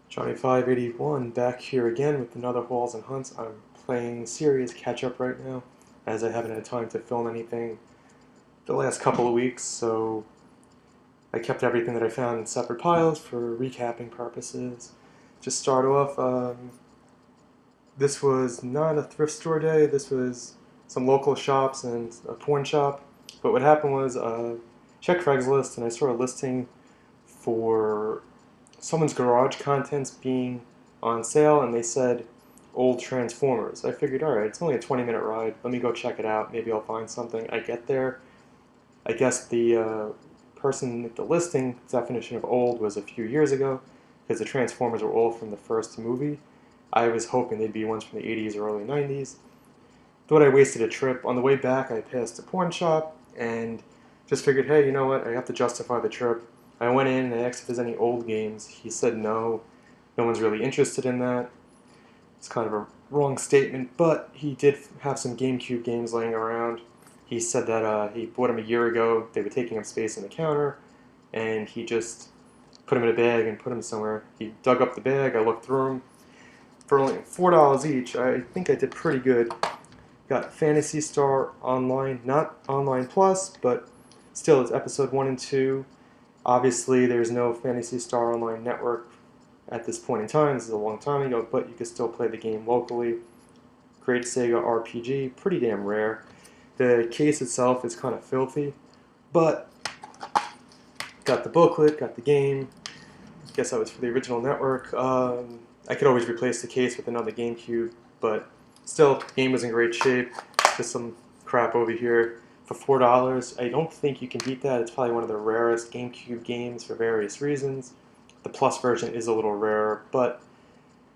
Johnny581 back here again with another Halls and Hunts. I'm playing serious catch up right now, as I haven't had time to film anything the last couple of weeks, so I kept everything that I found in separate piles for recapping purposes. Just start off, this was not a thrift store day, this was some local shops and a porn shop. But what happened was, checked Craigslist and I saw a listing for someone's garage contents being on sale, and they said old Transformers. I figured, alright, it's only a 20-minute ride. Let me go check it out. Maybe I'll find something. I get there. I guess the person with the listing definition of old was a few years ago, because the Transformers were old from the first movie. I was hoping they'd be ones from the 80s or early 90s. Thought I wasted a trip. On the way back, I passed a porn shop and just figured, hey, you know what? I have to justify the trip. I went in and I asked if there's any old games. He said no. No one's really interested in that. It's kind of a wrong statement, but he did have some GameCube games laying around. He said that he bought them a year ago. They were taking up space in the counter, and he just put them in a bag and put them somewhere. He dug up the bag. I looked through them. For only $4 each, I think I did pretty good. Got Phantasy Star Online, not Online Plus, but still it's episode 1 and 2. Obviously, there's no Phantasy Star Online network at this point in time. This is a long time ago, but you can still play the game locally. Great Sega RPG, pretty damn rare. The case itself is kind of filthy, but got the booklet, got the game. Guess that was for the original network. I could always replace the case with another GameCube, but still, the game was in great shape. Just some crap over here. For $4, I don't think you can beat that. It's probably one of the rarest GameCube games for various reasons. The Plus version is a little rarer, but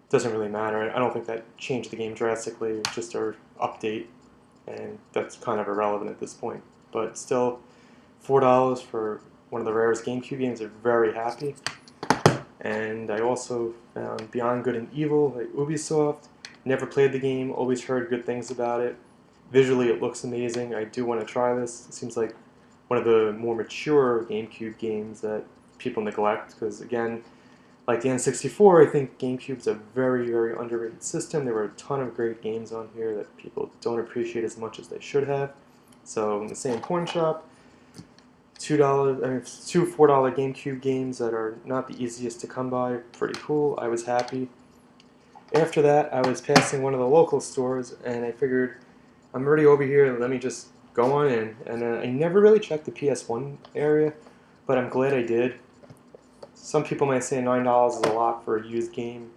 it doesn't really matter. I don't think that changed the game drastically. It's just an update, and that's kind of irrelevant at this point. But still, $4 for one of the rarest GameCube games. I'm very happy. And I also found Beyond Good and Evil by Ubisoft. Never played the game, always heard good things about it. Visually, it looks amazing. I do want to try this. It seems like one of the more mature GameCube games that people neglect, because again, like the N64, I think GameCube's a very, very underrated system. There were a ton of great games on here that people don't appreciate as much as they should have. So in the same porn shop, $2, I mean, two $4 GameCube games that are not the easiest to come by. Pretty cool. I was happy. After that, I was passing one of the local stores, and I figured, I'm already over here, let me just go on in. And I never really checked the PS1 area, but I'm glad I did. Some people might say $9 is a lot for a used game.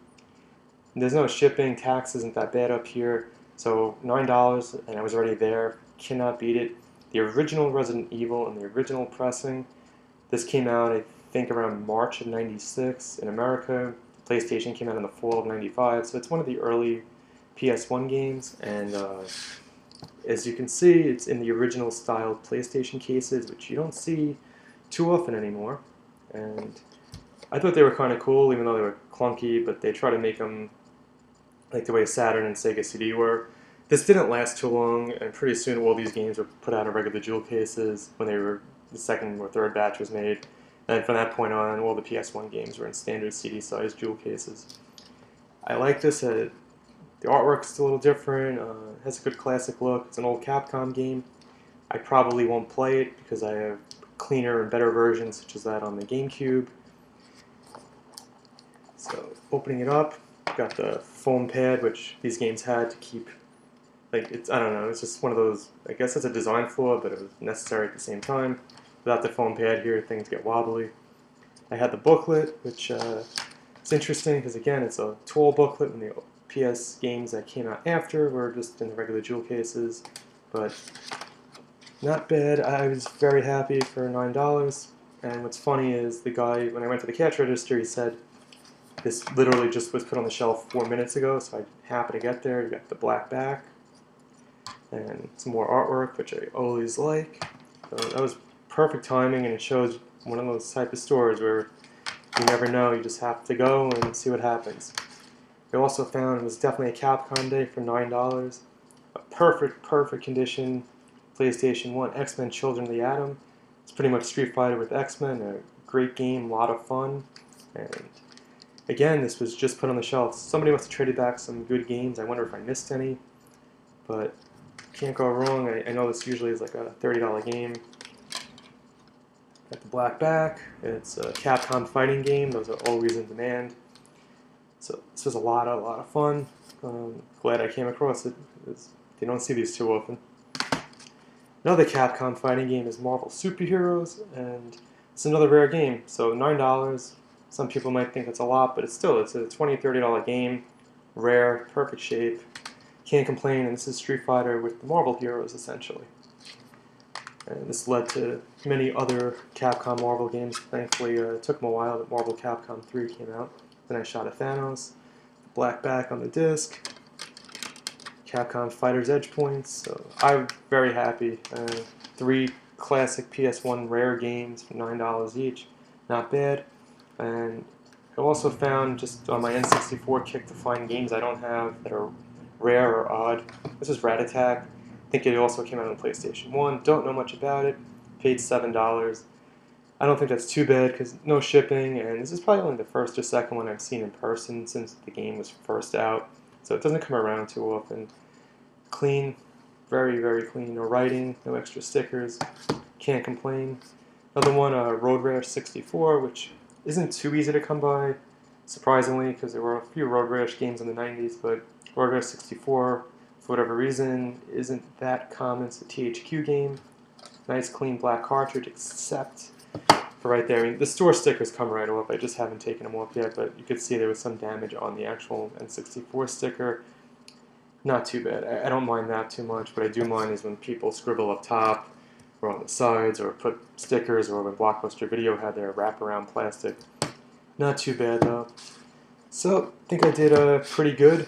There's no shipping, tax isn't that bad up here, so $9, and I was already there. Cannot beat it. The original Resident Evil and the original pressing, this came out, I think, around March of '96 in America. PlayStation came out in the fall of '95, so it's one of the early PS1 games, and as you can see, it's in the original style PlayStation cases, which you don't see too often anymore. And I thought they were kind of cool, even though they were clunky, but they try to make them like the way Saturn and Sega CD were. This didn't last too long, and pretty soon all these games were put out in regular jewel cases when the second or third batch was made. And from that point on, all the PS1 games were in standard CD-sized jewel cases. I like this. The artwork's a little different. It has a good classic look. It's an old Capcom game. I probably won't play it because I have cleaner and better versions, such as that on the GameCube. So, opening it up, got the foam pad, which these games had to keep, like, I don't know, it's just one of those, I guess it's a design flaw, but it was necessary at the same time. Without the foam pad here, things get wobbly. I had the booklet, which is interesting because, again, it's a tall booklet, and the PS games that came out after were just in the regular jewel cases, but not bad. I was very happy for $9. And what's funny is the guy, when I went to the cash register, he said, this literally just was put on the shelf 4 minutes ago, so I happened to get there. You got the black back and some more artwork, which I always like. So that was perfect timing, and it shows one of those type of stores where you never know, you just have to go and see what happens. I also found it was definitely a Capcom day for $9. A perfect condition PlayStation 1 X-Men Children of the Atom. It's pretty much Street Fighter with X-Men, a great game, a lot of fun, and Again, this was just put on the shelf. Somebody must have traded back some good games. I wonder if I missed any, but can't go wrong. I know this usually is like a $30 game. Got the black back. It's a Capcom fighting game. Those are always in demand. So this was a lot of fun. Glad I came across it. You don't see these too often. Another Capcom fighting game is Marvel Superheroes, and it's another rare game. So $9. Some people might think it's a lot, but it's a $20, $30 game. Rare, perfect shape. Can't complain, and this is Street Fighter with the Marvel heroes, essentially. And this led to many other Capcom Marvel games. Thankfully, it took them a while that Marvel Capcom 3 came out. Then I shot at Thanos. Black back on the disc. Capcom Fighter's Edge points. So I'm very happy. 3 classic PS1 rare games for $9 each. Not bad. And I also found, just on my N64 kick, to find games I don't have that are rare or odd. This is Rat Attack. I think it also came out on PlayStation 1. Don't know much about it. Paid $7. I don't think that's too bad because no shipping, and this is probably only the first or second one I've seen in person since the game was first out. So it doesn't come around too often. Clean, very, very clean. No writing, no extra stickers. Can't complain. Another one, Road Rash 64, which isn't too easy to come by, surprisingly, because there were a few Road Rash games in the 90s, but Road Rash 64, for whatever reason, isn't that common. It's a THQ game. Nice clean black cartridge, except for right there. I mean, the store stickers come right off. I just haven't taken them off yet, but you could see there was some damage on the actual N64 sticker. Not too bad. I don't mind that too much. What I do mind is when people scribble up top or on the sides or put stickers, or when Blockbuster Video had their wraparound plastic. Not too bad, though. So, I think I did pretty good,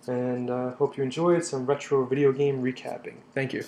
and hope you enjoyed some retro video game recapping. Thank you.